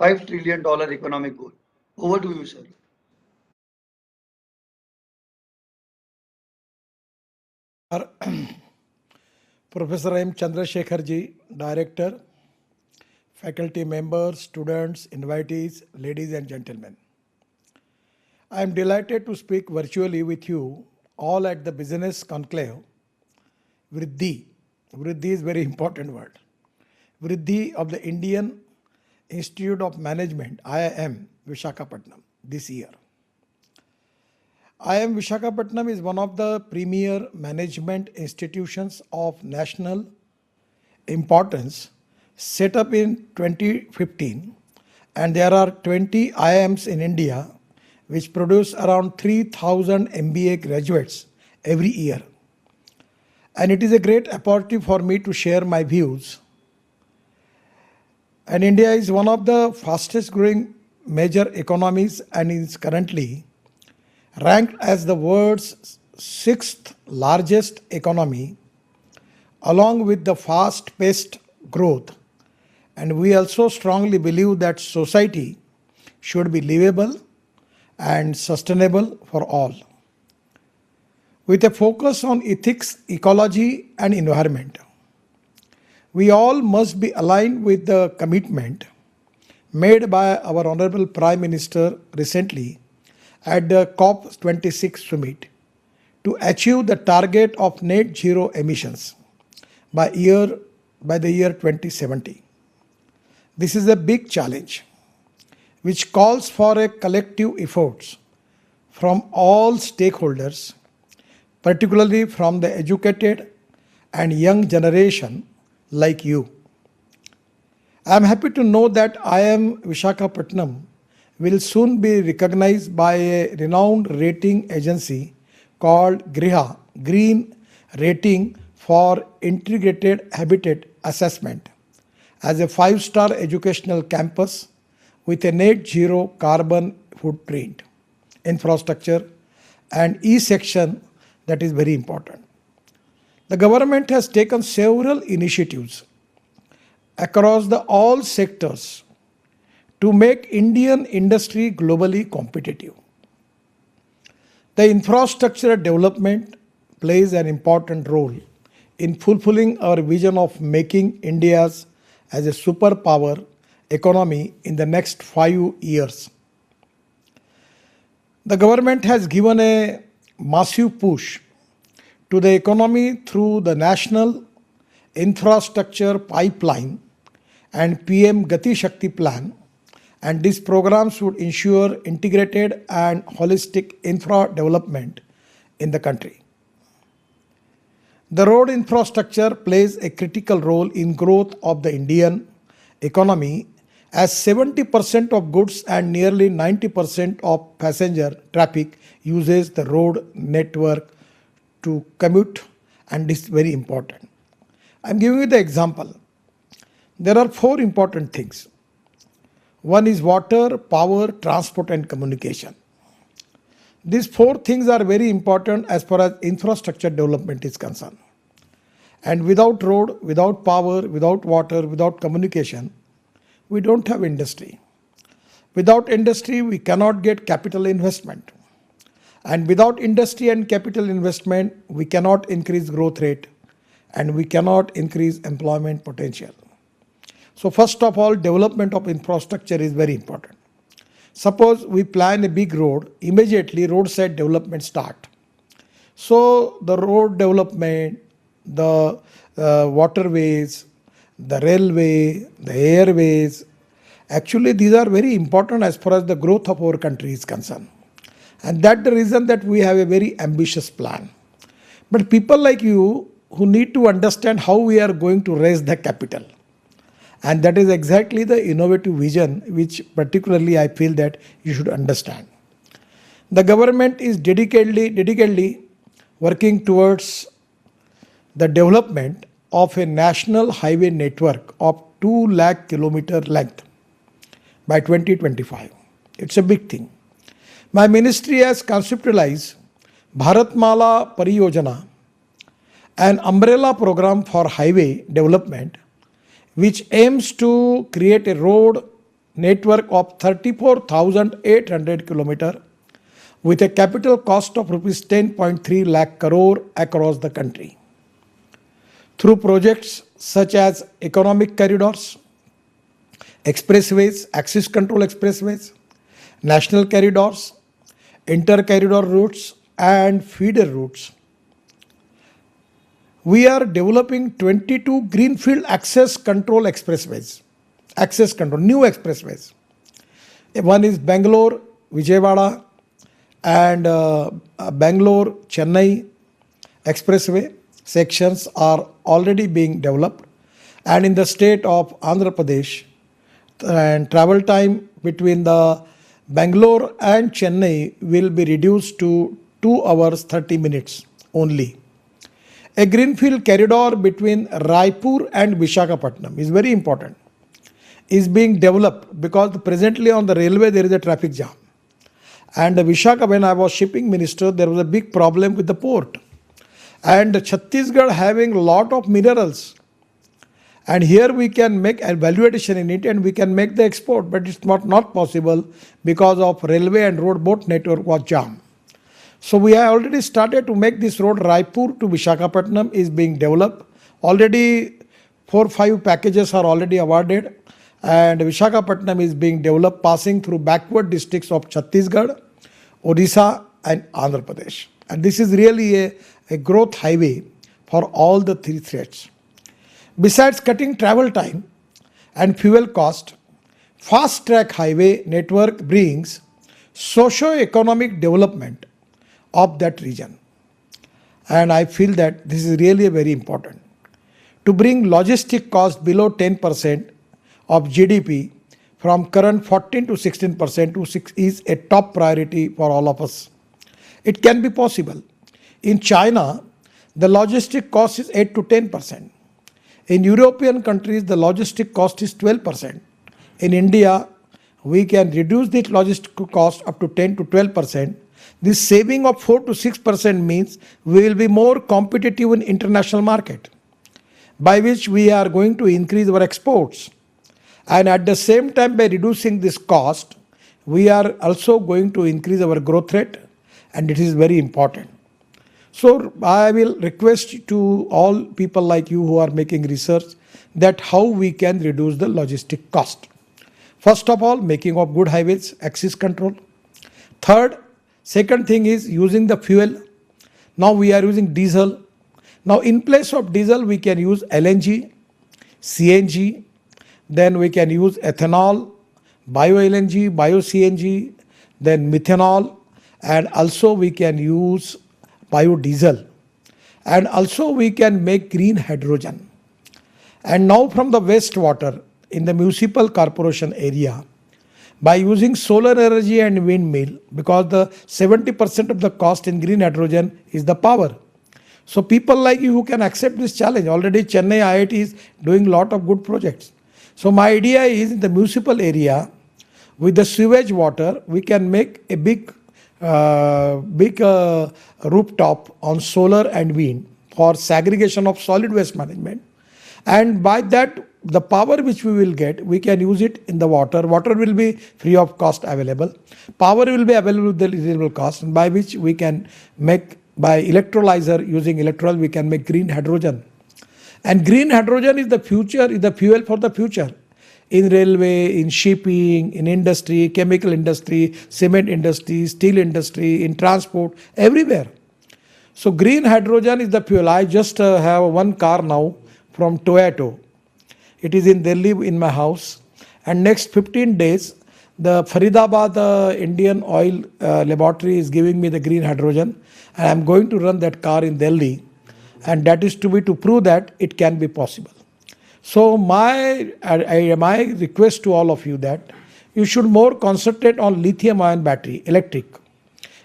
$5 trillion economic goal. Over to you, sir. Namaskar. Professor M. Chandrasekharji, Director, faculty members, students, invitees, ladies and gentlemen. I am delighted to speak virtually with you all at the Business Conclave. Vridhi. Vridhi is a very important word. Vridhi of the Indian Institute of Management, IIM, Visakhapatnam, this year. IIM Visakhapatnam is one of the premier management institutions of national importance, set up in 2015, and there are 20 IIMs in India which produce around 3,000 MBA graduates every year. And it is a great opportunity for me to share my views. And India is one of the fastest growing major economies and is currently ranked as the world's sixth largest economy, along with the fast-paced growth. And we also strongly believe that society should be livable and sustainable for all, with a focus on ethics, ecology, and environment. We all must be aligned with the commitment made by our Honorable Prime Minister recently at the COP26 summit to achieve the target of net zero emissions by the year 2070. This is a big challenge which calls for a collective efforts from all stakeholders, particularly from the educated and young generation like you. I am happy to know that IIM Visakhapatnam will soon be recognized by a renowned rating agency called GRIHA, Green Rating for Integrated Habitat Assessment, as a 5-star educational campus with a net zero carbon footprint, infrastructure, and E-section that is very important. The government has taken several initiatives across all sectors to make Indian industry globally competitive. The infrastructure development plays an important role in fulfilling our vision of making India's as a superpower economy in the next 5 years. The government has given a massive push to the economy through the National Infrastructure Pipeline and PM Gati Shakti Plan, and these programs would ensure integrated and holistic infra development in the country. The road infrastructure plays a critical role in growth of the Indian economy, as 70% of goods and nearly 90% of passenger traffic uses the road network to commute, and this is very important. I am giving you the example. There are 4 important things. One is water, power, transport, and communication. These 4 things are very important as far as infrastructure development is concerned. And without road, without power, without water, without communication, we don't have industry. Without industry, we cannot get capital investment. And without industry and capital investment, we cannot increase growth rate and we cannot increase employment potential. So first of all, development of infrastructure is very important. Suppose we plan a big road, immediately roadside development start. So the road development, the waterways, the railway, the airways, actually these are very important as far as the growth of our country is concerned. And that's the reason that we have a very ambitious plan. But people like you who need to understand how we are going to raise the capital. And that is exactly the innovative vision which particularly I feel that you should understand. The government is dedicatedly working towards the development of a national highway network of 2 lakh kilometer length by 2025. It's a big thing. My ministry has conceptualized Bharatmala Pariyojana, an umbrella program for highway development which aims to create a road network of 34,800 km with a capital cost of rupees 10.3 lakh crore across the country. Through projects such as economic corridors, expressways, access control expressways, national corridors, inter-corridor routes and feeder routes, we are developing 22 greenfield access control expressways. Access control, new expressways. One is Bangalore, Vijayawada and Bangalore, Chennai expressway sections are already being developed. And in the state of Andhra Pradesh, and travel time between the Bangalore and Chennai will be reduced to 2 hours 30 minutes only. A greenfield corridor between Raipur and Visakhapatnam is very important. Is being developed because presently on the railway there is a traffic jam. And Visakhapatnam, when I was shipping minister, there was a big problem with the port. And Chhattisgarh having a lot of minerals. And here we can make a valuation in it and we can make the export, but it's not possible because of railway and road boat network was jammed. So we have already started to make this road Raipur to Visakhapatnam is being developed. Already 4-5 packages are already awarded and Visakhapatnam is being developed passing through backward districts of Chhattisgarh, Odisha and Andhra Pradesh. And this is really a growth highway for all the three threats. Besides cutting travel time and fuel cost, fast track highway network brings socio-economic development of that region. And I feel that this is really very important. To bring logistic cost below 10% of GDP from current 14 to 16% to 6 is a top priority for all of us. It can be possible. In China, the logistic cost is 8 to 10%. In European countries, the logistic cost is 12%. In India, we can reduce the logistic cost up to 10 to 12%. This saving of 4 to 6% means we will be more competitive in international market, by which we are going to increase our exports. And at the same time, by reducing this cost, we are also going to increase our growth rate, and it is very important. So I will request to all people like you who are making research that how we can reduce the logistic cost. First of all, making of good highways, access control. Second thing is using the fuel. Now we are using diesel. Now in place of diesel, we can use LNG, CNG, then we can use ethanol, bio-LNG, bio-CNG, then methanol, and also we can use biodiesel, and also we can make green hydrogen. And now from the wastewater in the municipal corporation area, by using solar energy and windmill, because the 70% of the cost in green hydrogen is the power. So people like you who can accept this challenge. Already Chennai IIT is doing lot of good projects. So my idea is in the municipal area, with the sewage water, we can make a big rooftop on solar and wind for segregation of solid waste management. And by that, the power which we will get, we can use it in the water. Water will be free of cost available. Power will be available with the reasonable cost, and by which we can make, by electrolyzer, using electrolyzer, we can make green hydrogen. And green hydrogen is the future, is the fuel for the future. In railway, in shipping, in industry, chemical industry, cement industry, steel industry, in transport, everywhere. So green hydrogen is the fuel. I just have one car now from Toyota. It is in Delhi in my house. And next 15 days, the Faridabad Indian Oil Laboratory is giving me the green hydrogen. And I am going to run that car in Delhi. And that is to prove that it can be possible. So my request to all of you that you should more concentrate on lithium ion battery, electric.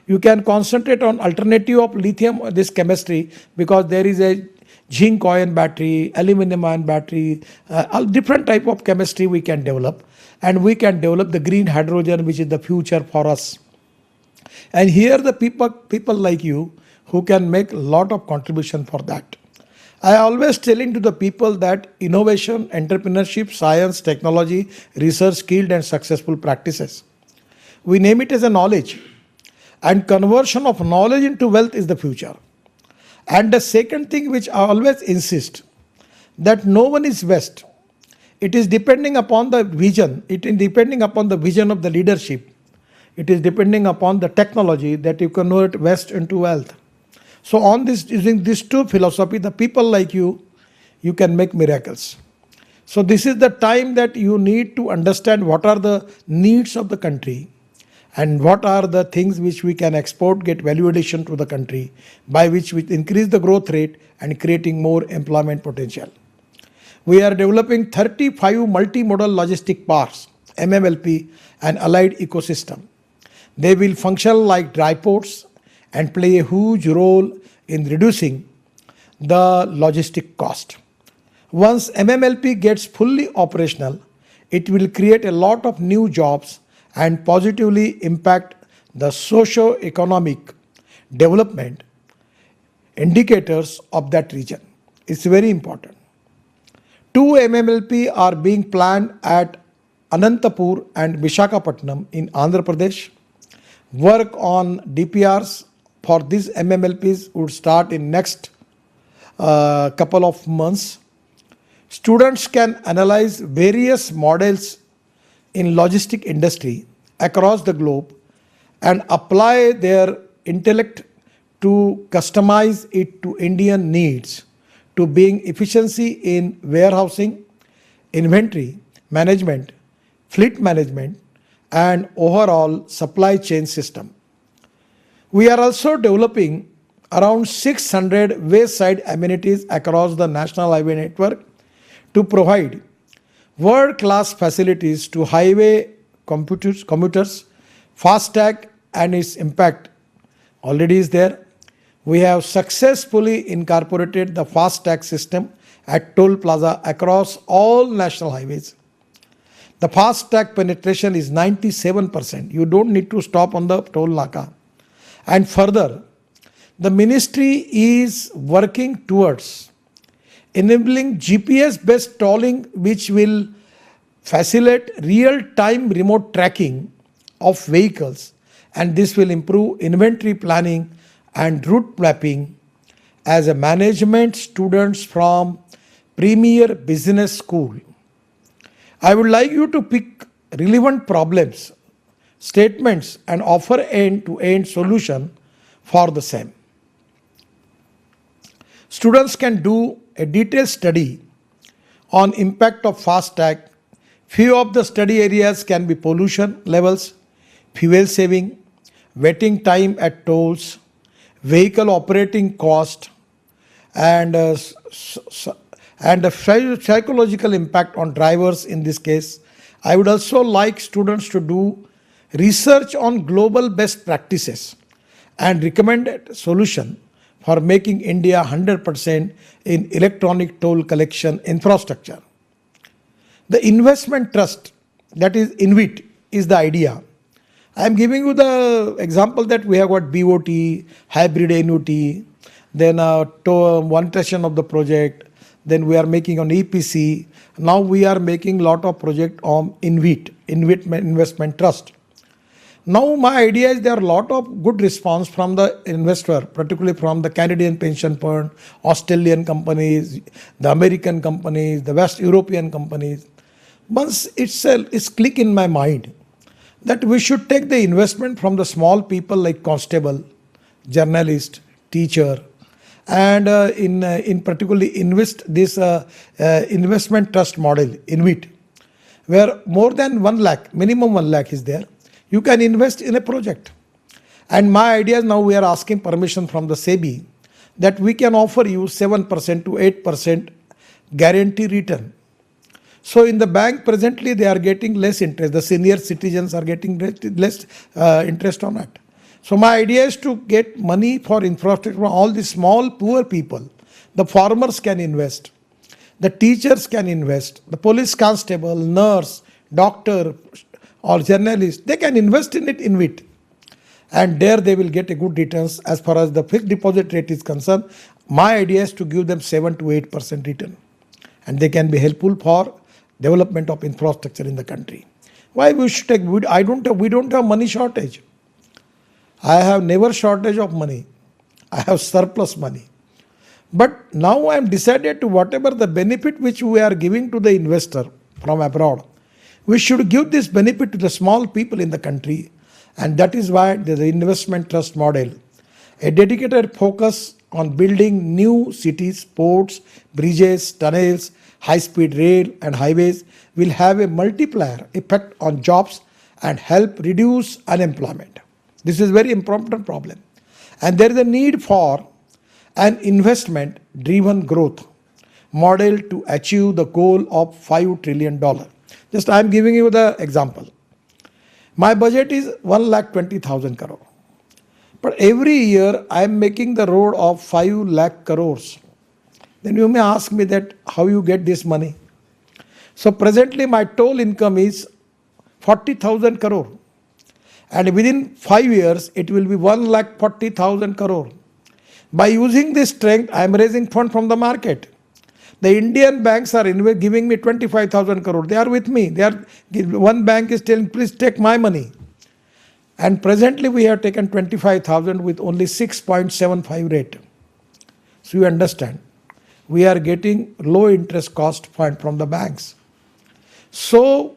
You can concentrate on alternative of lithium, this chemistry, because there is a zinc ion battery, aluminum ion battery, different type of chemistry we can develop. And we can develop the green hydrogen, which is the future for us. And here the people like you who can make a lot of contribution for that. I always telling to the people that innovation, entrepreneurship, science, technology, research, skilled and successful practices. We name it as a knowledge. And conversion of knowledge into wealth is the future. And the second thing which I always insist, that no one is West. It is depending upon the vision. It is depending upon the vision of the leadership. It is depending upon the technology that you convert West into wealth. So on this, using these two philosophy, the people like you can make miracles. So this is the time that you need to understand what are the needs of the country and what are the things which we can export, get value addition to the country, by which we increase the growth rate and creating more employment potential. We are developing 35 multimodal logistic parks, MMLP, and allied ecosystem. They will function like dry ports and play a huge role in reducing the logistic cost. Once MMLP gets fully operational, it will create a lot of new jobs and positively impact the socio-economic development indicators of that region. It's very important. 2 MMLP are being planned at Anantapur and Visakhapatnam in Andhra Pradesh. Work on DPRs for these MMLPs would start in next couple of months. Students can analyze various models in logistic industry across the globe and apply their intellect to customize it to Indian needs, to bring efficiency in warehousing, inventory management, fleet management, and overall supply chain system. We are also developing around 600 wayside amenities across the national highway network to provide world-class facilities to highway commuters. FASTag and its impact already is there. We have successfully incorporated the FASTag system at toll plaza across all national highways. The FASTag penetration is 97%. You don't need to stop on the toll naka. And further, the ministry is working towards enabling GPS-based tolling, which will facilitate real-time remote tracking of vehicles, and this will improve inventory planning and route mapping. As a management students from Premier Business School, I would like you to pick relevant problems, statements, and offer end-to-end solution for the same. Students can do a detailed study on impact of FASTag. Few of the study areas can be pollution levels, fuel saving, waiting time at tolls, vehicle operating cost, and the psychological impact on drivers in this case. I would also like students to do research on global best practices and recommended solution for making India 100% in electronic toll collection infrastructure. The investment trust, that is INVIT, is the idea. I am giving you the example that we have got BOT, hybrid annuity, then one session of the project, then we are making on EPC. Now we are making lot of project on INVIT investment trust. Now my idea is there are a lot of good response from the investor, particularly from the Canadian pension fund, Australian companies, the American companies, the West European companies. Once it's click in my mind that we should take the investment from the small people like constable, journalist, teacher, and in particularly invest this investment trust model, INVIT, where more than 1 lakh, minimum 1 lakh is there. You can invest in a project. And my idea is now we are asking permission from the SEBI that we can offer you 7% to 8% guarantee return. So in the bank presently they are getting less interest. The senior citizens are getting less interest on it. So my idea is to get money for infrastructure from all the small poor people. The farmers can invest. The teachers can invest. The police constable, nurse, doctor, or journalist, they can invest in it, INVIT. and there they will get a good returns. As far as the fixed deposit rate is concerned, my idea is to give them 7 to 8% return, and they can be helpful for development of infrastructure in the country. Why we should take? We don't have money shortage. I have never shortage of money. I have surplus money. But now I am decided to whatever the benefit which we are giving to the investor from abroad, we should give this benefit to the small people in the country, and that is why the investment trust model, a dedicated focus on building new cities, ports, bridges, tunnels, high-speed rail and highways will have a multiplier effect on jobs and help reduce unemployment. This is a very important problem. And there is a need for an investment-driven growth model to achieve the goal of $5 trillion. Just I am giving you the example. My budget is 1,20,000 crore. But every year I am making the road of 5 lakh crores. Then you may ask me that how you get this money. So presently my total income is 40,000 crore. And within 5 years it will be 1,40,000 crore. By using this strength, I am raising fund from the market. The Indian banks are giving me 25,000 crore. They are with me. One bank is telling, please take my money. And presently we have taken 25,000 with only 6.75 rate. So you understand, we are getting low interest cost fund from the banks. So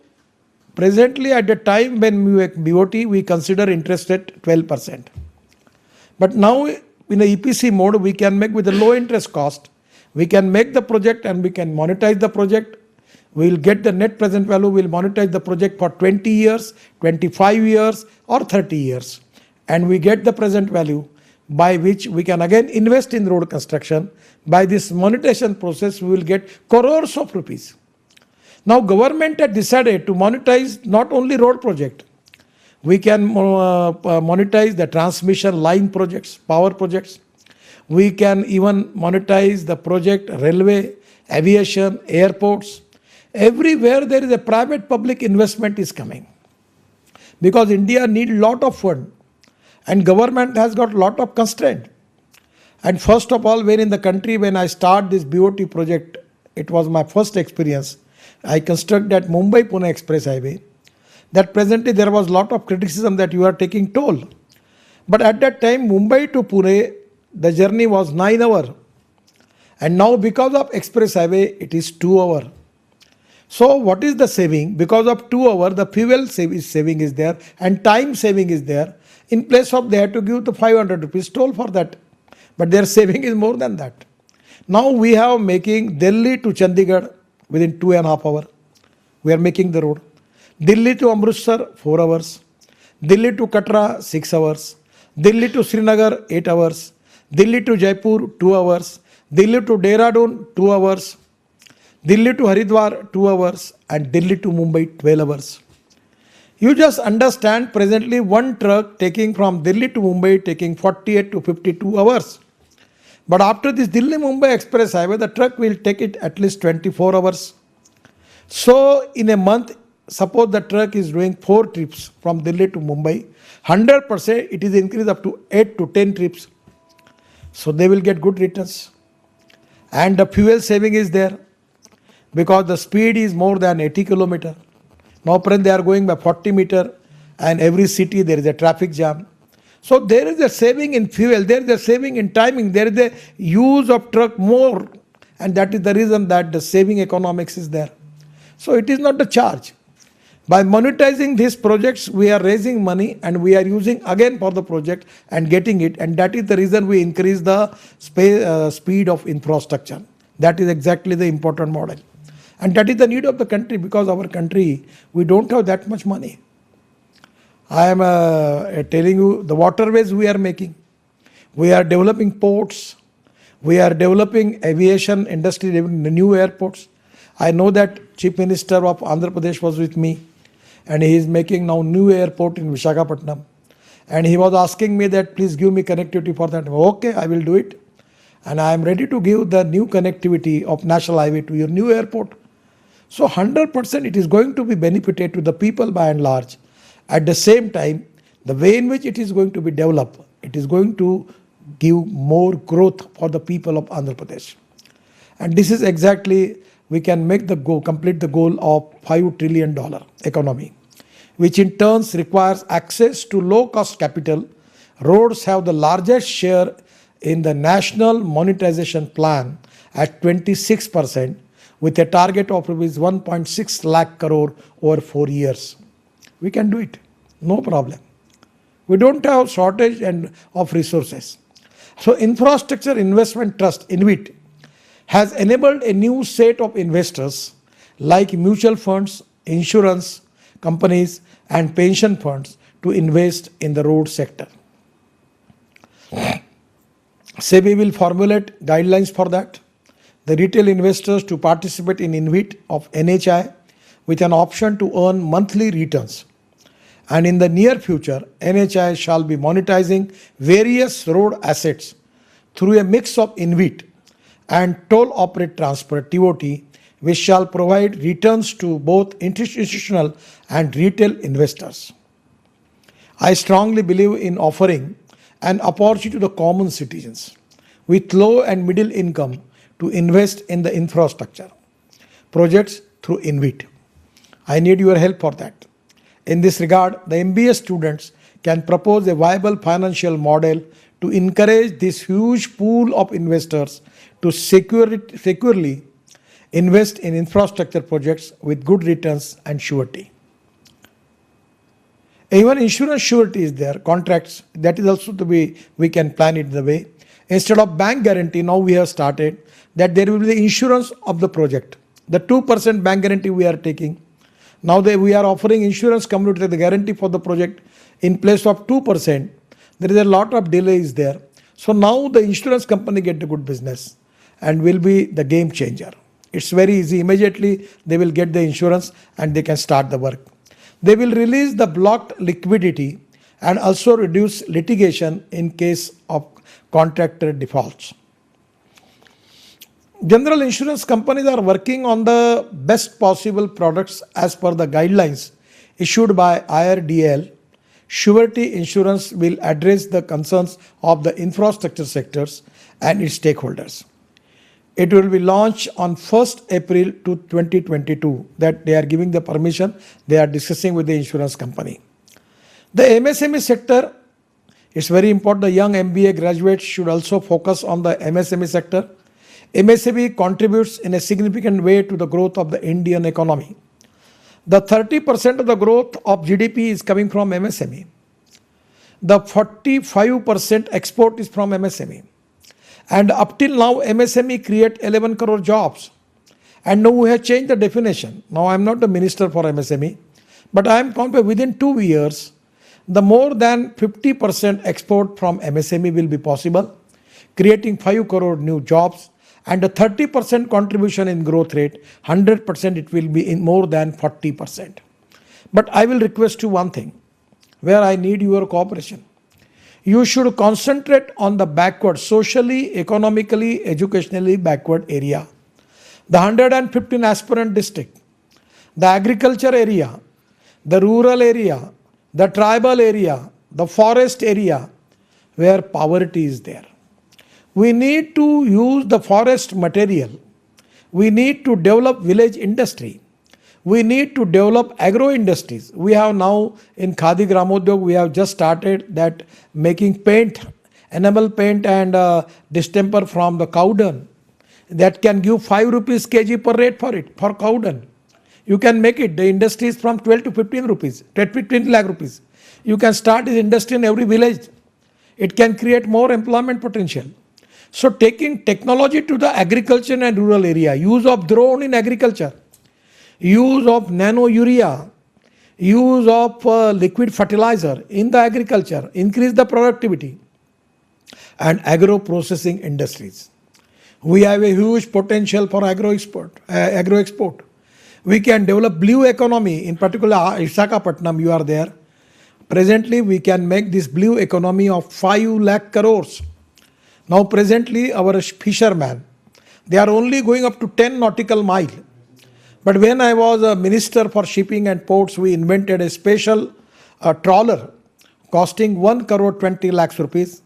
presently at the time when we make BOT, we consider interest at 12%. But now in the EPC mode, we can make with a low interest cost. We can make the project and we can monetize the project. We will get the net present value, we will monetize the project for 20 years, 25 years or 30 years. And we get the present value by which we can again invest in road construction. By this monetization process, we will get crores of rupees. Now government had decided to monetize not only road project. We can monetize the transmission line projects, power projects. We can even monetize the project railway, aviation, airports. Everywhere there is a private public investment is coming. Because India needs lot of fund and government has got lot of constraint. And first of all, when in the country, when I start this BOT project, it was my first experience. I constructed that Mumbai-Pune Express Highway. That presently there was lot of criticism that you are taking toll. But at that time, Mumbai to Pune, the journey was 9 hours. And now because of express highway, it is 2 hours. So what is the saving? Because of 2 hours, the fuel saving is there and time saving is there. In place of they have to give the 500 rupees toll for that. But their saving is more than that. Now we have making Delhi to Chandigarh within 2.5 hours. We are making the road. Delhi to Amritsar, 4 hours. Delhi to Katra, 6 hours. Delhi to Srinagar, 8 hours. Delhi to Jaipur, 2 hours. Delhi to Dehradun, 2 hours. Delhi to Haridwar, 2 hours. And Delhi to Mumbai, 12 hours. You just understand presently one truck taking from Delhi to Mumbai taking 48 to 52 hours. But after this Delhi-Mumbai Express Highway, the truck will take it at least 24 hours. So in a month, suppose the truck is doing 4 trips from Delhi to Mumbai, 100% it is increased up to 8 to 10 trips. So they will get good returns. And the fuel saving is there because the speed is more than 80 kilometers. Now they are going by 40 meters and every city there is a traffic jam. So there is a saving in fuel, there is a saving in timing, there is a use of truck more, and that is the reason that the saving economics is there. So it is not the charge. By monetizing these projects, we are raising money and we are using again for the project and getting it, and that is the reason we increase the speed of infrastructure. That is exactly the important model. And that is the need of the country, because our country, we don't have that much money. I am telling you the waterways we are making. We are developing ports. We are developing aviation industry, new airports. I know that Chief Minister of Andhra Pradesh was with me and he is making now new airport in Visakhapatnam. And he was asking me that please give me connectivity for that. Okay, I will do it. And I am ready to give the new connectivity of national highway to your new airport. So 100% it is going to be benefited to the people by and large. At the same time, The way in which it is going to be developed, it is going to give more growth for the people of Andhra Pradesh. And this is exactly, we can make the goal, complete the goal of $5 trillion economy, which in turn requires access to low cost capital. Roads have the largest share in the national monetization plan at 26%, with a target of rupees 1.6 lakh crore over 4 years. We can do it, no problem. We don't have shortage of resources. So Infrastructure Investment Trust, InvIT, has enabled a new set of investors like mutual funds, insurance companies and pension funds to invest in the road sector. SEBI will formulate guidelines for that. The retail investors to participate in InvIT of NHI with an option to earn monthly returns. And in the near future, NHI shall be monetizing various road assets through a mix of InvIT and toll operate transfer TOT, which shall provide returns to both institutional and retail investors. I strongly believe in offering an opportunity to the common citizens with low and middle income to invest in the infrastructure projects through InvIT. I need your help for that. In this regard, the MBA students can propose a viable financial model to encourage this huge pool of investors to securely invest in infrastructure projects with good returns and surety. Even insurance surety is there, contracts, that is also to be, we can plan it the way. Instead of bank guarantee, now we have started that there will be the insurance of the project. The 2% bank guarantee we are taking. Now we are offering insurance company to take the guarantee for the project in place of 2%. There is a lot of delays there. So now the insurance company get a good business and will be the game changer. It's very easy. Immediately they will get the insurance and they can start the work. They will release the blocked liquidity and also reduce litigation in case of contractor defaults. General insurance companies are working on the best possible products as per the guidelines issued by IRDL. Surety insurance will address the concerns of the infrastructure sectors and its stakeholders. It will be launched on 1st April 2022, that they are giving the permission, they are discussing with the insurance company. The MSME sector is very important. The young MBA graduates should also focus on the MSME sector. MSME contributes in a significant way to the growth of the Indian economy. The 30% of the growth of GDP is coming from MSME. The 45% export is from MSME. And up till now, MSME create 11 crore jobs. And now we have changed the definition. Now I am not the minister for MSME, but I am confident within 2 years, the more than 50% export from MSME will be possible, creating 5 crore new jobs. And the 30% contribution in growth rate, 100% it will be in more than 40%. But I will request you one thing, where I need your cooperation. You should concentrate on the backward, socially, economically, educationally backward area. The 115 aspirant district, the agriculture area, the rural area, the tribal area, the forest area, where poverty is there. We need to use the forest material. We need to develop village industry. We need to develop agro industries. We have now in Khadi Gramodyog, we have just started that making paint, enamel paint and distemper from the cow dung. That can give 5 rupees kg per rate for it, for cow dung. You can make it, the industry is from 12 to 15 rupees, 20 lakh rupees. You can start this industry in every village. It can create more employment potential. So taking technology to the agriculture and rural area, use of drone in agriculture, use of nano urea, use of liquid fertilizer in the agriculture, increase the productivity, and agro processing industries. We have a huge potential for agro export. We can develop blue economy, in particular Visakhapatnam, you are there. Presently, we can make this blue economy of 5 lakh crores. Now presently our fishermen, they are only going up to 10 nautical mile. But when I was a minister for shipping and ports, we invented a special trawler costing 1 crore 20 lakhs rupees.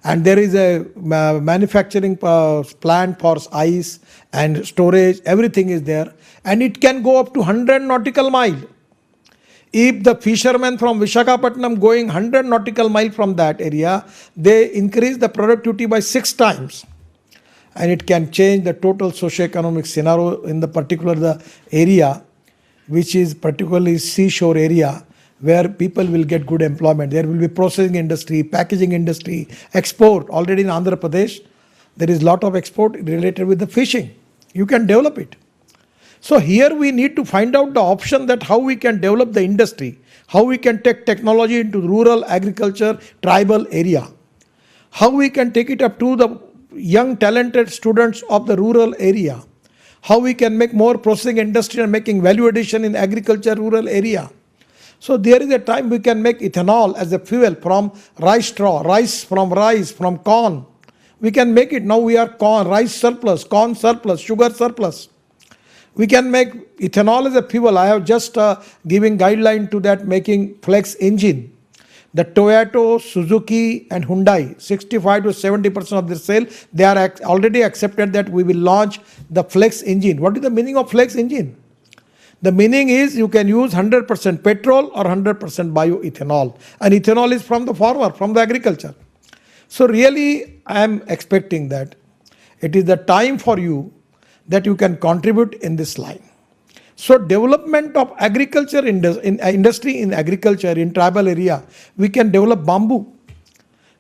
And there is a manufacturing plant for ice and storage, everything is there. And it can go up to 100 nautical mile. If the fishermen from Visakhapatnam going 100 nautical mile from that area, they increase the productivity by 6 times. And it can change the total socio-economic scenario in the particular area, which is particularly seashore area, where people will get good employment. There will be processing industry, packaging industry, export. Already in Andhra Pradesh, there is a lot of export related with the fishing. You can develop it. So here we need to find out the option that how we can develop the industry, how we can take technology into rural agriculture, tribal area, how we can take it up to the young talented students of the rural area, how we can make more processing industry and making value addition in agriculture rural area. So there is a time we can make ethanol as a fuel from rice straw, rice, from corn. We can make it. Now we are rice surplus, corn surplus, sugar surplus. We can make ethanol as a fuel. I have just giving guideline to that, making flex engine. The Toyota, Suzuki and Hyundai, 65 to 70% of their sale, they are already accepted that we will launch the flex engine. What is the meaning of flex engine? The meaning is you can use 100% petrol or 100% bioethanol. And ethanol is from the farmer, from the agriculture. So really, I am expecting that it is the time for you that you can contribute in this line. So development of agriculture industry in agriculture in tribal area, we can develop bamboo.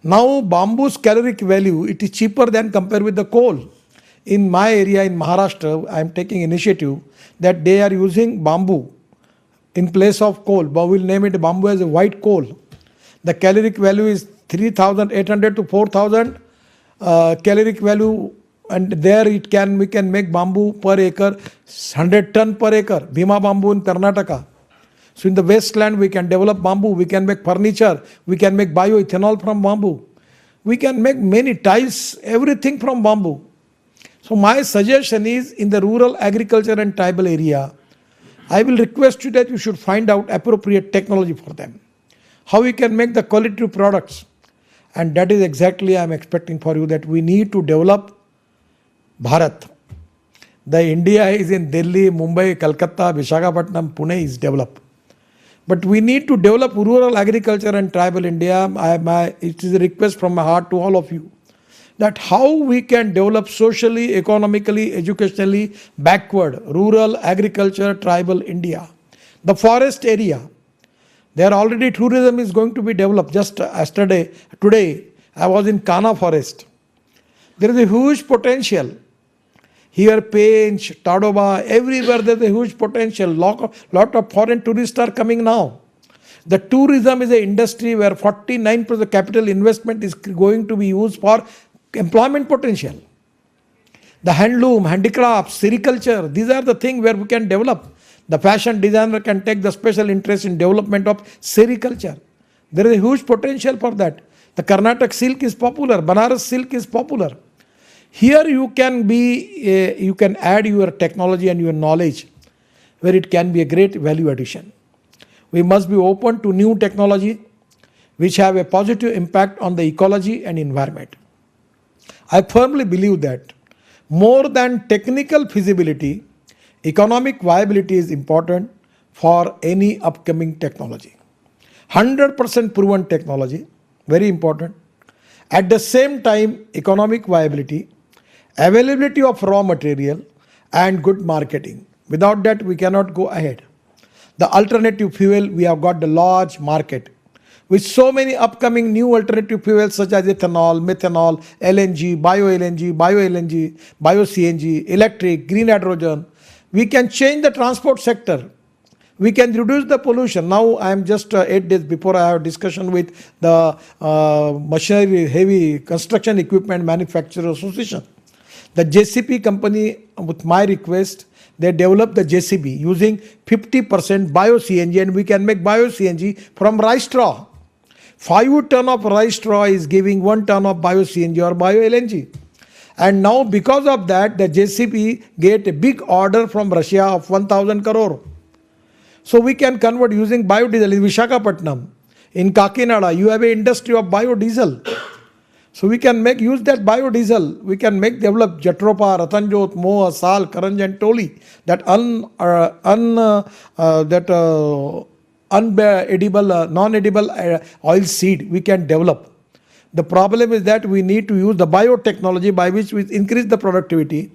Now bamboo's caloric value, it is cheaper than compared with the coal. In my area in Maharashtra, I am taking initiative that they are using bamboo in place of coal. But we will name it bamboo as a white coal. The caloric value is 3,800 to 4,000 caloric value, and there we can make bamboo per acre 100 ton per acre. Bhima bamboo in Karnataka. So in the wasteland we can develop bamboo, we can make furniture, we can make bioethanol from bamboo, we can make many tiles, everything from bamboo. So my suggestion is, in the rural agriculture and tribal area, I will request you that you should find out appropriate technology for them. How we can make the qualitative products. And that is exactly I am expecting for you, that we need to develop Bharat. The India is in Delhi, Mumbai, Calcutta, Visakhapatnam, Pune is developed. But we need to develop rural agriculture and tribal India. It is a request from my heart to all of you, that how we can develop socially, economically, educationally backward rural agriculture, tribal India. The forest area, there already tourism is going to be developed. Just today, I was in Kana forest. There is a huge potential. Here, Pench, Tadoba, everywhere there is a huge potential. Lot of foreign tourists are coming now. The tourism is an industry where 49% capital investment is going to be used for employment potential. The handloom, handicrafts, sericulture, these are the things where we can develop. The fashion designer can take the special interest in development of sericulture. There is a huge potential for that. The Karnataka silk is popular, Banaras silk is popular. Here you can add your technology and your knowledge, where it can be a great value addition. We must be open to new technology which have a positive impact on the ecology and environment. I firmly believe that more than technical feasibility, economic viability is important for any upcoming technology. 100% proven technology, very important. At the same time, economic viability, availability of raw material and good marketing. Without that, we cannot go ahead. The alternative fuel, we have got the large market with so many upcoming new alternative fuels such as ethanol, methanol, LNG, bio-CNG, electric, green hydrogen. We can change the transport sector. We can reduce the pollution. Now I am just 8 days before I have discussion with the machinery, heavy construction equipment manufacturer association. The JCB company, with my request, they developed the JCB using 50% bio-CNG, and we can make bio-CNG from rice straw. 5 ton of rice straw is giving 1 ton of bio-CNG or bio-LNG. And now because of that, the JCB get a big order from Russia of 1,000 crore. So we can convert using biodiesel in Visakhapatnam. In Kakinada, you have an industry of biodiesel. So we can use that biodiesel. We can develop Jatropa, Ratanjot, Moa, Sal, Karanj, and Toli. That non-edible oil seed we can develop. The problem is that we need to use the biotechnology by which we increase the productivity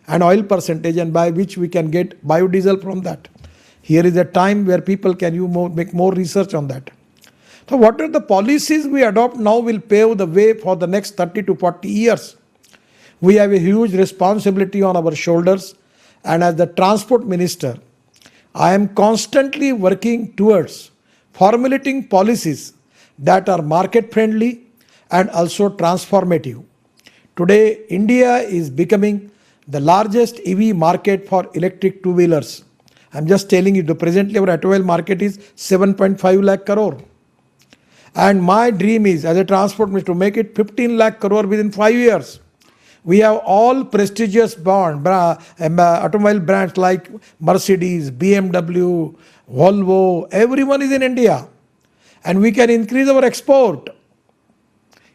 and oil percentage, and by which we can get biodiesel from that. Here is a time where people can make more research on that. So what are the policies we adopt now will pave the way for the next 30 to 40 years. We have a huge responsibility on our shoulders, and as the transport minister, I am constantly working towards formulating policies that are market friendly and also transformative. Today, India is becoming the largest EV market for electric two-wheelers. I'm just telling you, presently our automobile market is 7.5 lakh crore. And my dream is, as a transport minister, to make it 15 lakh crore within 5 years. We have all prestigious automobile brands like Mercedes, BMW, Volvo, everyone is in India. And we can increase our export.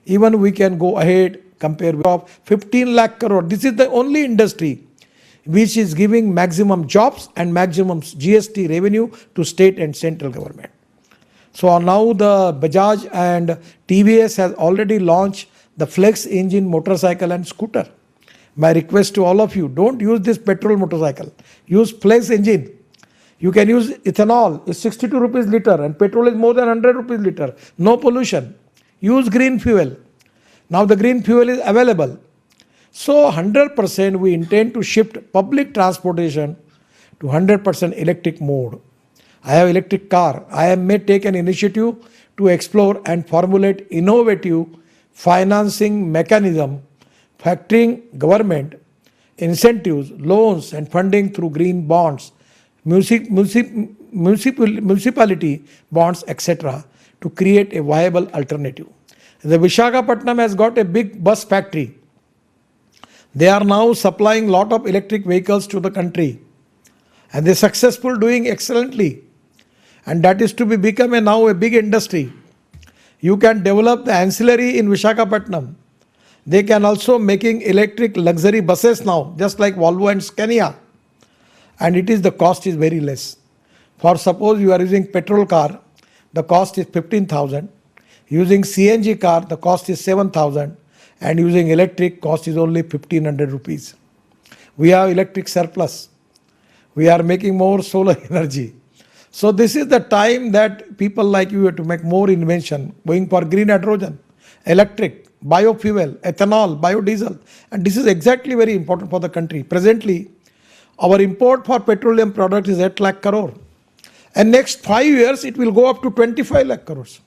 Even we can go ahead, compare with 15 lakh crore. This is the only industry which is giving maximum jobs and maximum GST revenue to state and central government. So now the Bajaj and TVS has already launched the flex engine motorcycle and scooter. My request to all of you, don't use this petrol motorcycle. Use flex engine. You can use ethanol. It's 62 rupees liter and petrol is more than 100 rupees liter. No pollution. Use green fuel. Now the green fuel is available. So 100% we intend to shift public transportation to 100% electric mode. I have electric car. IIM may take an initiative to explore and formulate innovative financing mechanism, factoring government incentives, loans and funding through green bonds, municipality bonds, etc. to create a viable alternative. The Visakhapatnam has got a big bus factory. They are now supplying lot of electric vehicles to the country, and they are successful, doing excellently. And that is to become now a big industry. You can develop the ancillary in Visakhapatnam. They can also making electric luxury buses now, just like Volvo and Scania. And the cost is very less. For suppose you are using petrol car, the cost is 15,000. Using CNG car, the cost is 7,000. And using electric, cost is only 1,500 rupees. We have electric surplus. We are making more solar energy. So this is the time that people like you have to make more invention, going for green hydrogen, electric, biofuel, ethanol, biodiesel. And this is exactly very important for the country. Presently, our import for petroleum products is 8 lakh crore. And next 5 years, it will go up to 25 lakh crores.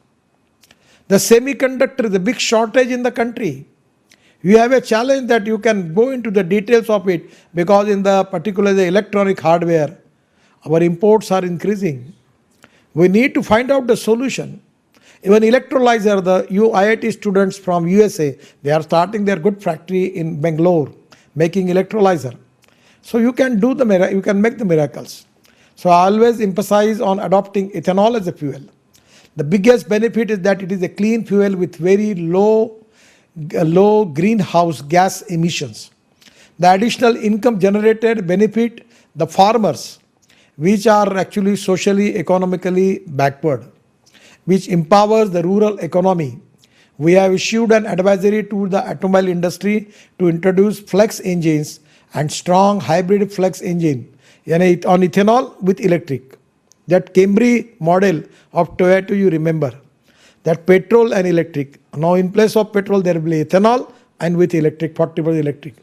The semiconductor is a big shortage in the country. You have a challenge that you can go into the details of it, because in the particular the electronic hardware, our imports are increasing. We need to find out the solution. Even electrolyzer, the IIT students from USA, they are starting their good factory in Bangalore, making electrolyzer. So you can make the miracles. So I always emphasize on adopting ethanol as a fuel. The biggest benefit is that it is a clean fuel with very low greenhouse gas emissions. The additional income generated benefit the farmers, which are actually socially, economically backward, which empowers the rural economy. We have issued an advisory to the automobile industry to introduce flex engines and strong hybrid flex engine on ethanol with electric. That Camry model of Toyota, you remember, that petrol and electric. Now in place of petrol there will be ethanol and with electric, 40% electric.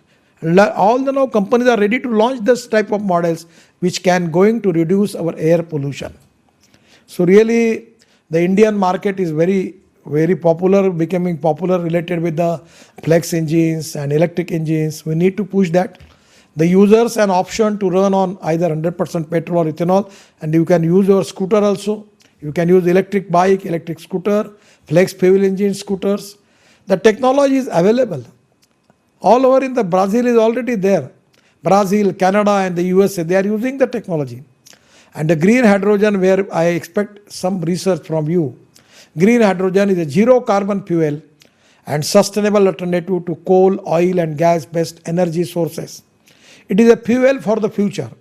All the now companies are ready to launch this type of models which can going to reduce our air pollution. So really the Indian market is very, very popular, becoming popular related with the flex engines and electric engines. We need to push that. The users an option to run on either 100% petrol or ethanol, and you can use your scooter also. You can use electric bike, electric scooter, flex fuel engine scooters. The technology is available. All over in the Brazil is already there. Brazil, Canada and the USA, they are using the technology. And the green hydrogen, where I expect some research from you. Green hydrogen is a zero carbon fuel and sustainable alternative to coal, oil, and gas based energy sources. It is a fuel for the future.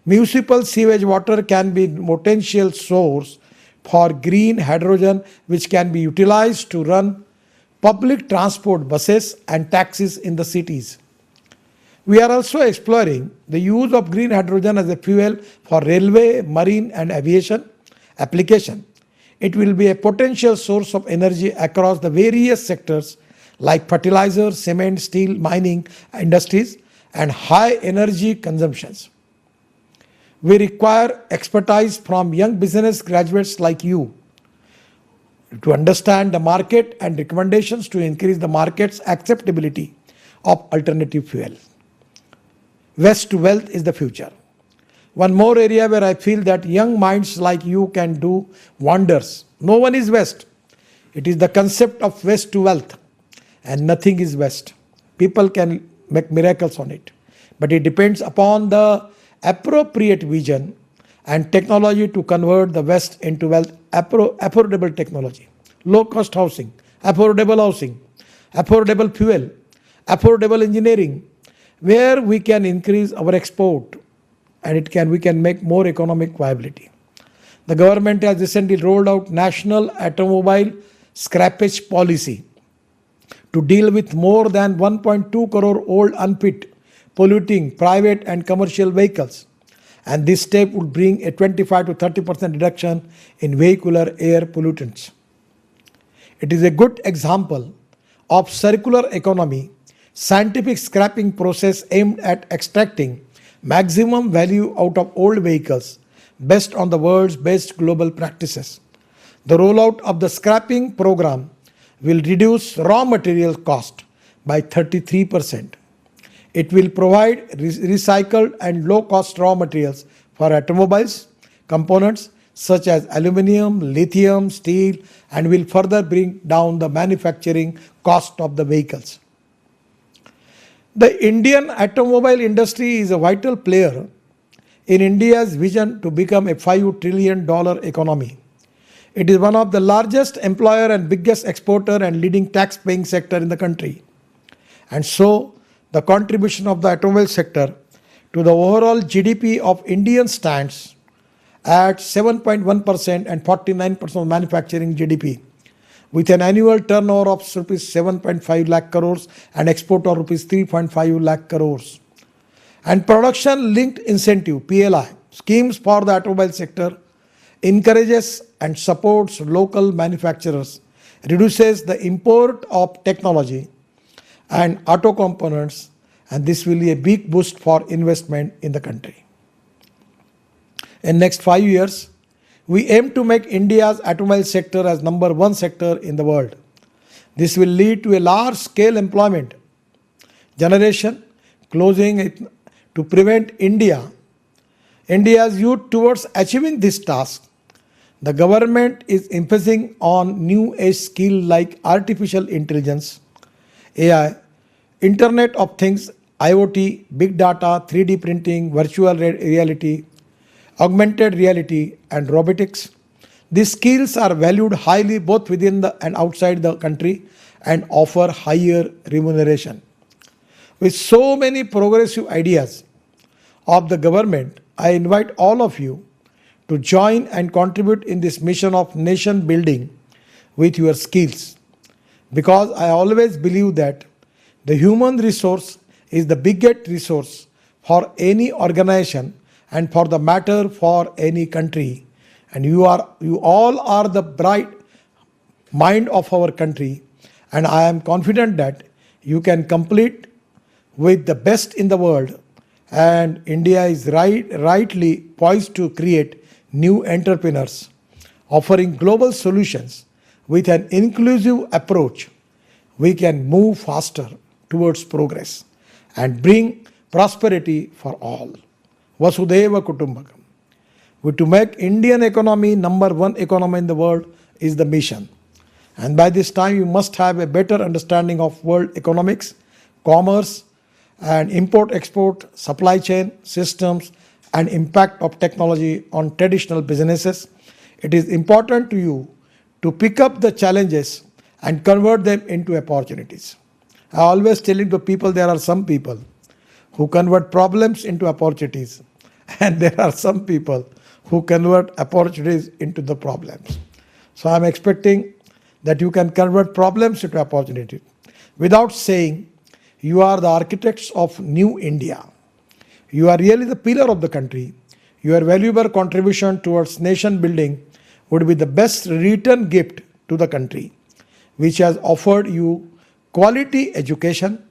Municipal sewage water can be potential source for green hydrogen which can be utilized to run public transport buses and taxis in the cities. We are also exploring the use of green hydrogen as a fuel for railway, marine and aviation application. It will be a potential source of energy across the various sectors like fertilizer, cement, steel, mining industries and high energy consumptions. We require expertise from young business graduates like you to understand the market and recommendations to increase the market's acceptability of alternative fuel. Waste to wealth is the future. One more area where I feel that young minds like you can do wonders. No one is waste. It is the concept of waste to wealth, and nothing is waste. People can make miracles on it, but it depends upon the appropriate vision and technology to convert the waste into wealth. Affordable technology, low cost housing, affordable fuel, affordable engineering, where we can increase our export and we can make more economic viability. The government has recently rolled out national automobile scrappage policy to deal with more than 1.2 crore old unfit, polluting private and commercial vehicles. And this step would bring a 25 to 30% reduction in vehicular air pollutants. It is a good example of circular economy, scientific scrapping process aimed at extracting maximum value out of old vehicles based on the world's best global practices. The rollout of the scrapping program will reduce raw material cost by 33%. It will provide recycled and low-cost raw materials for automobiles, components such as aluminum, lithium, steel, and will further bring down the manufacturing cost of the vehicles. The Indian automobile industry is a vital player in India's vision to become a $5 trillion economy. It is one of the largest employer and biggest exporter and leading tax-paying sector in the country. And so, the contribution of the automobile sector to the overall GDP of India stands at 7.1% and 49% of manufacturing GDP, with an annual turnover of rupees 7.5 lakh crores and export of rupees 3.5 lakh crores. And production linked incentive PLI schemes for the automobile sector encourages and supports local manufacturers, reduces the import of technology and auto components, and this will be a big boost for investment in the country. In next 5 years, we aim to make India's automobile sector as number one sector in the world. This will lead to a large-scale employment generation, closing it to prevent India's youth towards achieving this task. The government is emphasizing on new age skills like artificial intelligence, AI, Internet of Things, IoT, big data, 3D printing, virtual reality, augmented reality, and robotics. These skills are valued highly both within and outside the country and offer higher remuneration. With so many progressive ideas of the government, I invite all of you to join and contribute in this mission of nation building with your skills, because I always believe that the human resource is the biggest resource for any organization and for the matter for any country, and you all are the bright mind of our country, and I am confident that you can compete with the best in the world, and India is rightly poised to create new entrepreneurs offering global solutions. With an inclusive approach, we can move faster towards progress and bring prosperity for all. Vasudhaiva Kutumbakam. To make Indian economy number one economy in the world is the mission. And by this time, you must have a better understanding of world economics, commerce, and import-export, supply chain systems, and impact of technology on traditional businesses. It is important to you to pick up the challenges and convert them into opportunities. I always telling the people there are some people who convert problems into opportunities, and there are some people who convert opportunities into the problems. So I'm expecting that you can convert problems into opportunities without saying you are the architects of new India. You are really the pillar of the country. Your valuable contribution towards nation building would be the best return gift to the country, which has offered you quality education.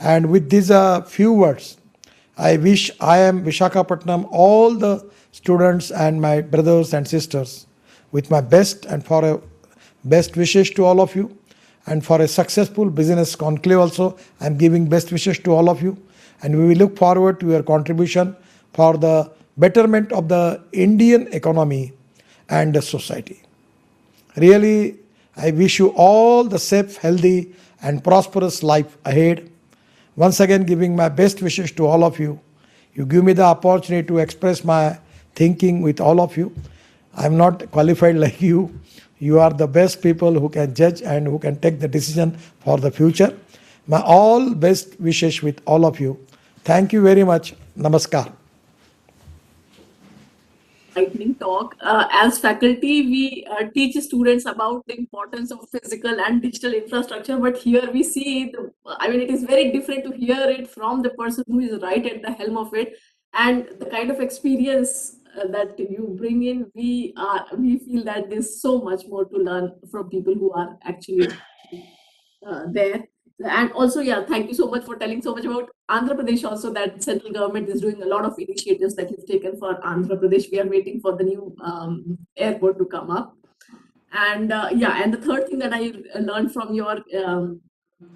And with these few words, I wish IIM Visakhapatnam, all the students and my brothers and sisters, with my best and for a best wishes to all of you, and for a successful business conclave also. I am giving best wishes to all of you, and we will look forward to your contribution for the betterment of the Indian economy and the society. Really, I wish you all the safe, healthy, and prosperous life ahead. Once again, giving my best wishes to all of you. You give me the opportunity to express my thinking with all of you. I'm not qualified like you. You are the best people who can judge and who can take the decision for the future. My all best wishes with all of you. Thank you very much. Namaskar. Lightning talk. As faculty, we teach students about the importance of physical and digital infrastructure, but here we see, it is very different to hear it from the person who is right at the helm of it, and the kind of experience that you bring in, we feel that there's so much more to learn from people who are actually there. And also, yeah, thank you so much for telling so much about Andhra Pradesh also, that central government is doing a lot of initiatives that you've taken for Andhra Pradesh. We are waiting for the new airport to come up. And and the third thing that I learned from your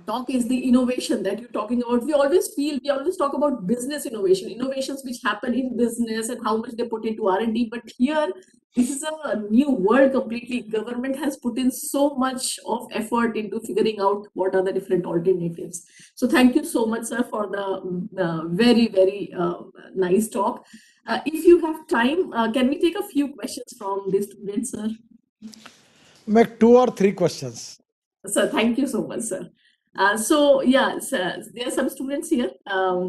talk is the innovation that you're talking about. We always talk about business innovations which happen in business and how much they put into R&D. But here, this is a new world completely. Government has put in so much of effort into figuring out what are the different alternatives. So thank you so much, sir, for the very, very nice talk. If you have time, can we take a few questions from the students, sir? Make 2 or 3 questions. Sir, thank you so much, sir. So yeah, sir, there are some students here. Uh,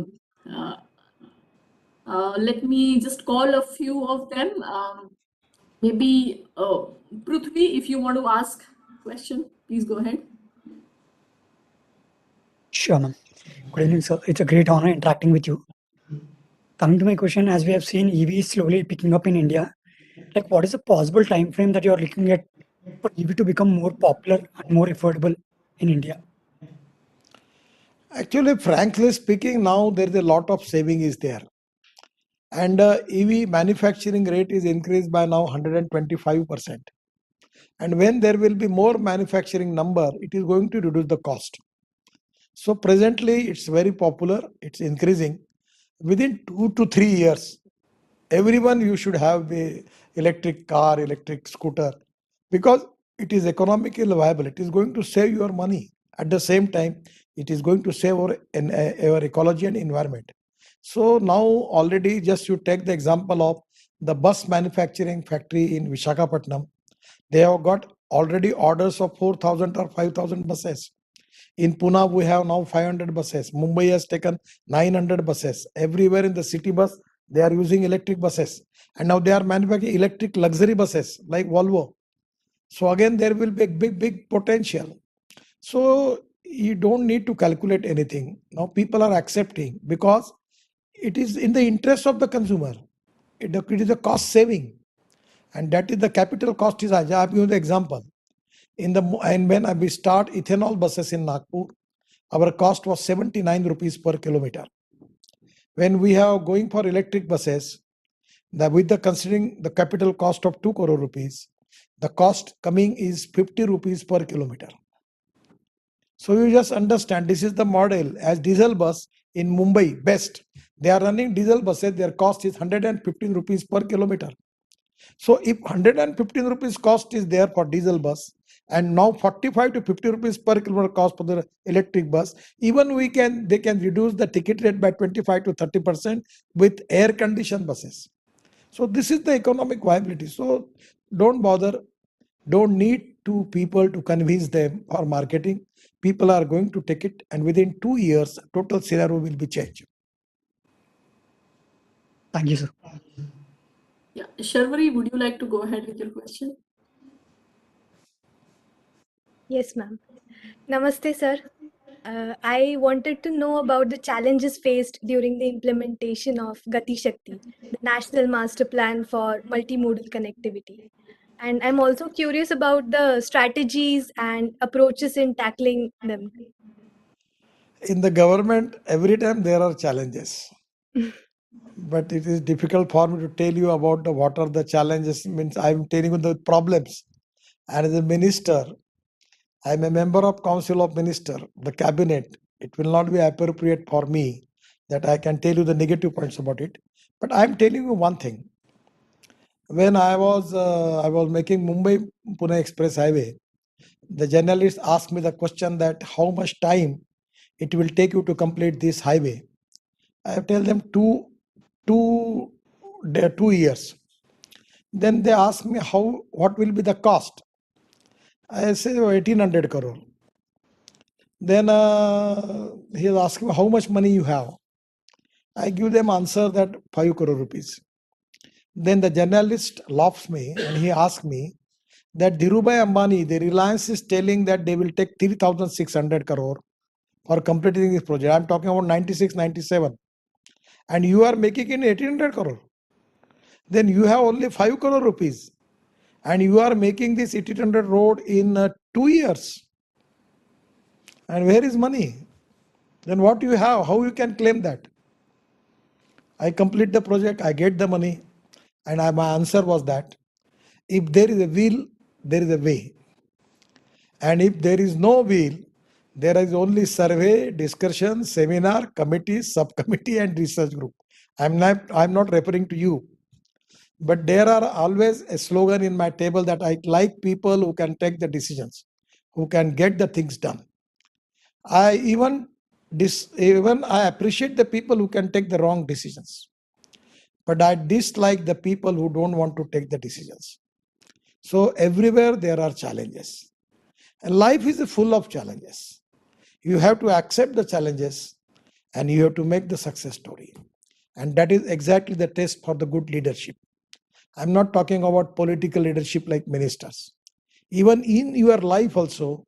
let me just call a few of them. Maybe Prithvi, if you want to ask question, please go ahead. Sure, ma'am. Good evening, sir. It's a great honor interacting with you. Coming to my question, as we have seen EV slowly picking up in India, like what is the possible time frame that you are looking at for EV to become more popular and more affordable in India? Actually, frankly speaking, now there is a lot of saving is there. And EV manufacturing rate is increased by now 125%. And when there will be more manufacturing number, it is going to reduce the cost. So presently, it's very popular. It's increasing. Within 2 to 3 years, everyone you should have the electric car, electric scooter, because it is economically viable. It is going to save your money. At the same time, it is going to save our ecology and environment. So now already, just you take the example of the bus manufacturing factory in Visakhapatnam. They have got already orders of 4,000 or 5,000 buses. In Pune, we have now 500 buses. Mumbai has taken 900 buses. Everywhere in the city bus, they are using electric buses. And now they are manufacturing electric luxury buses like Volvo. So again, there will be a big potential. So you don't need to calculate anything. Now people are accepting because it is in the interest of the consumer. It is a cost saving. And that is the capital cost is, I have given the example. And when we start ethanol buses in Nagpur, our cost was 79 rupees per kilometer. When we are going for electric buses, with the considering the capital cost of 2 crore rupees, the cost coming is 50 rupees per kilometer. So you just understand this is the model as diesel bus in Mumbai best. They are running diesel buses, their cost is 115 rupees per kilometer. So if 115 rupees cost is there for diesel bus, and now 45 to 50 rupees per kilometer cost for the electric bus, even they can reduce the ticket rate by 25 to 30% with air conditioned buses. So this is the economic viability. So don't bother. Don't need two people to convince them or marketing. People are going to take it, and within 2 years, total scenario will be changed. Thank you, sir. Yeah, Sharvari, would you like to go ahead with your question? Yes, ma'am. Namaste, sir. I wanted to know about the challenges faced during the implementation of Gati Shakti, the National Master Plan for Multimodal Connectivity. And I'm also curious about the strategies and approaches in tackling them. In the government, every time there are challenges. But it is difficult for me to tell you about what are the challenges. Means I'm telling you the problems. And as a minister, I'm a member of Council of Minister, the cabinet. It will not be appropriate for me that I can tell you the negative points about it. But I'm telling you one thing. When I was making Mumbai Pune Express Highway, the journalist asked me the question that how much time it will take you to complete this highway. I tell them 2 years. Then they ask me what will be the cost. I say 1800 crore. Then he is asking how much money you have. I give them answer that 5 crore rupees. Then the journalist laughs me and he asks me that Dhirubhai Ambani, the Reliance is telling that they will take 3600 crore for completing this project. I'm talking about 96, 97. And you are making it 1800 crore. Then you have only 5 crore rupees. And you are making this 1800 road in 2 years. And where is money? Then what you have? How you can claim that? I complete the project, I get the money. And my answer was that if there is a will, there is a way. And if there is no will, there is only survey, discussion, seminar, committee, subcommittee, and research group. I'm not referring to you. But there are always a slogan in my table that I like people who can take the decisions, who can get the things done. I even I appreciate the people who can take the wrong decisions. But I dislike the people who don't want to take the decisions. So everywhere there are challenges. And life is full of challenges. You have to accept the challenges and you have to make the success story. And that is exactly the test for the good leadership. I'm not talking about political leadership like ministers. Even in your life also,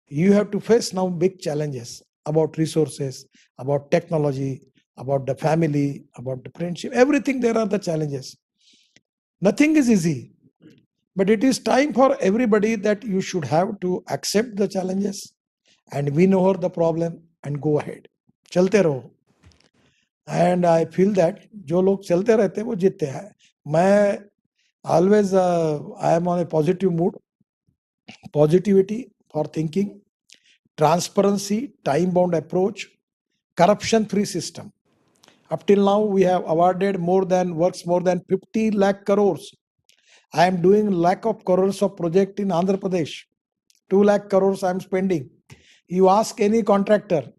you have to face now big challenges about resources, about technology, about the family, about the friendship, everything there are the challenges. Nothing is easy, but it is time for everybody that you should have to accept the challenges and win over the problem and go ahead. चलते रहो. And I feel that जो लोग चलते रहते हैं वो जीतते हैं. मैं always I am on a positive mood. Positivity for thinking, transparency, time-bound approach, corruption-free system. Up till now, we have awarded works more than 50 lakh crores. I am doing lakh of crores of project in Andhra Pradesh. 2 lakh crores I am spending. You ask any contractor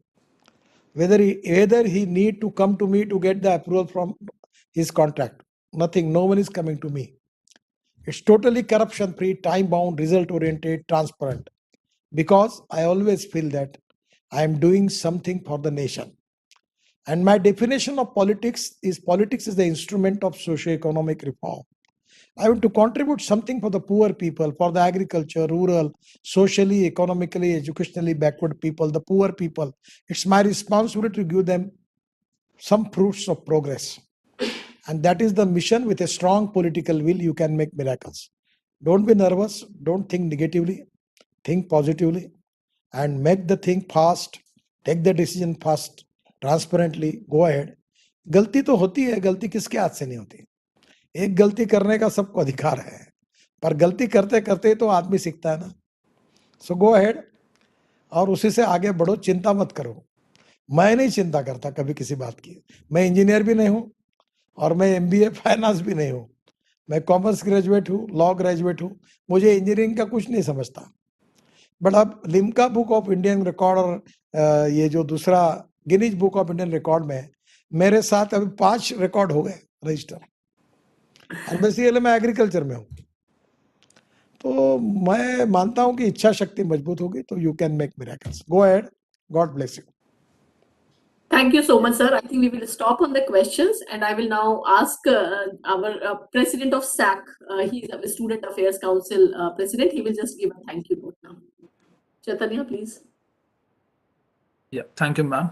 whether he need to come to me to get the approval from his contract. Nothing. No one is coming to me. It's totally corruption-free, time-bound, result-oriented, transparent. Because I always feel that I am doing something for the nation. And my definition of politics is the instrument of socio-economic reform. I want to contribute something for the poor people, for the agriculture, rural, socially, economically, educationally backward people, the poor people. It's my responsibility to give them some fruits of progress. And that is the mission. With a strong political will, you can make miracles. Don't be nervous. Don't think negatively. Think positively and make the thing fast. Take the decision fast, transparently. Go ahead. गलती तो होती है, गलती किसके हाथ से नहीं होती. एक गलती करने का सबको अधिकार है, पर गलती करते करते तो आदमी सीखता है ना. सो गो अहेड और उसी से आगे बढ़ो. चिंता मत करो. मैं नहीं चिंता करता कभी किसी बात की. मैं इंजीनियर भी नहीं हूं और मैं MBA फाइनेंस भी नहीं हूं. मैं कॉमर्स ग्रेजुएट हूं, लॉ ग्रेजुएट हूं. मुझे इंजीनियरिंग का कुछ नहीं समझता. बट अब Limca book of Indian record और ये जो दूसरा Guinness book of Indian record में मेरे साथ अभी 5 रिकॉर्ड हो गए रजिस्टर. और बेसिकली मैं एग्रीकल्चर में हूँ. तो मैं मानता हूं कि इच्छा शक्ति मजबूत होगी तो you can make miracles. Go ahead. God bless you. Thank you so much, sir. I think we will stop on the questions, and I will now ask our president of SAC. He is a Student Affairs Council president. He will just give a thank you note now. Chaitanya, please. Yeah, thank you, ma'am.